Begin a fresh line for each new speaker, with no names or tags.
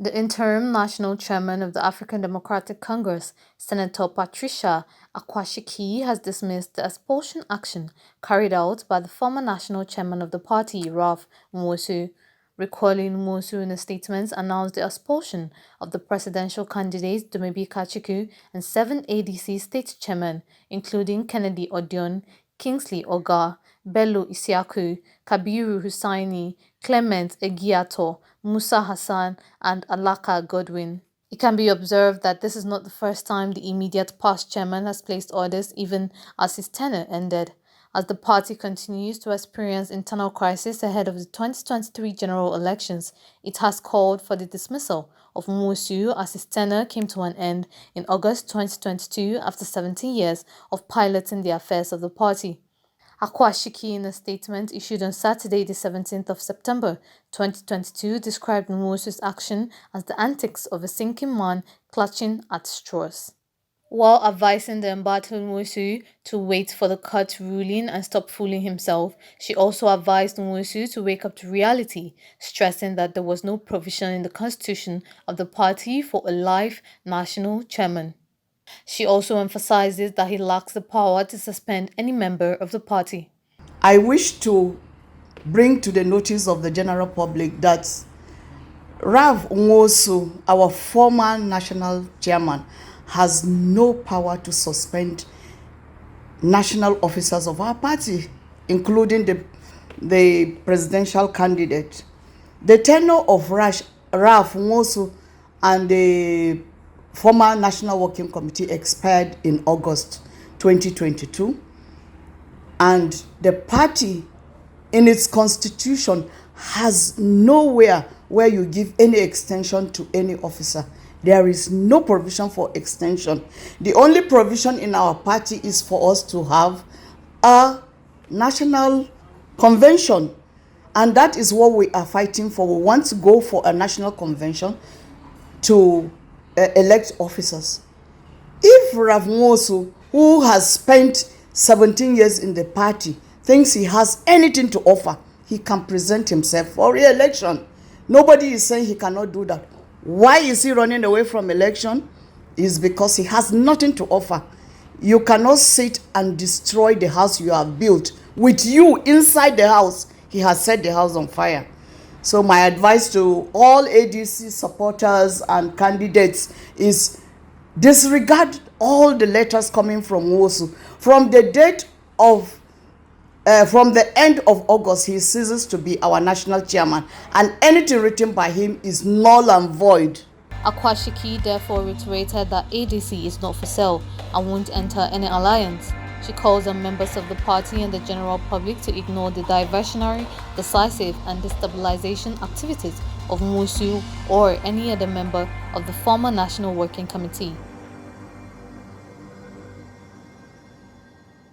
The Interim National Chairman of the African Democratic Congress, Senator Patricia Akwashiki, has dismissed the expulsion action carried out by the former National Chairman of the party, Nwosu. Recalling Nwosu in a statement announced the expulsion of the presidential candidates Dumebi Kachiku and 7 ADC state chairmen, including Kennedy Odion, Kingsley Oga, Bello Isiaku, Kabiru Hussaini, Clement Egiato, Musa Hassan, and Alaka Godwin. It can be observed that this is not the first time the immediate past chairman has placed orders even as his tenure ended. As the party continues to experience internal crisis ahead of the 2023 general elections, it has called for the dismissal of Nwosu as his tenure came to an end in August 2022 after 17 years of piloting the affairs of the party. Akwashiki, in a statement issued on Saturday, the 17th of September 2022, described Nwosu's action as the antics of a sinking man clutching at straws. While advising the embattled Nwosu to wait for the court ruling and stop fooling himself, she also advised Nwosu to wake up to reality, stressing that there was no provision in the constitution of the party for a life national chairman. She also emphasizes that he lacks the power to suspend any member of the party.
I wish to bring to the notice of the general public that Nwosu, our former national chairman, has no power to suspend national officers of our party, including the presidential candidate. The tenure of Nwosu and the former National Working Committee expired in August 2022, and the party in its constitution has nowhere where you give any extension to any officer. There is no provision for extension. The only provision in our party is for us to have a national convention, and that is what we are fighting for. We want to go for a national convention to elect officers. If Nwosu, who has spent 17 years in the party, thinks he has anything to offer, he can present himself for re-election. Nobody is saying he cannot do that. Why is he running away from election? Is because he has nothing to offer. You cannot sit and destroy the house you have built. With you inside the house, he has set the house on fire. So my advice to all ADC supporters and candidates is disregard all the letters coming from Nwosu. From the end of August, he ceases to be our national chairman, and anything written by him is null and void.
Akwashiki therefore reiterated that ADC is not for sale and won't enter any alliance. She calls on members of the party and the general public to ignore the diversionary, decisive and destabilization activities of Nwosu or any other member of the former National Working Committee.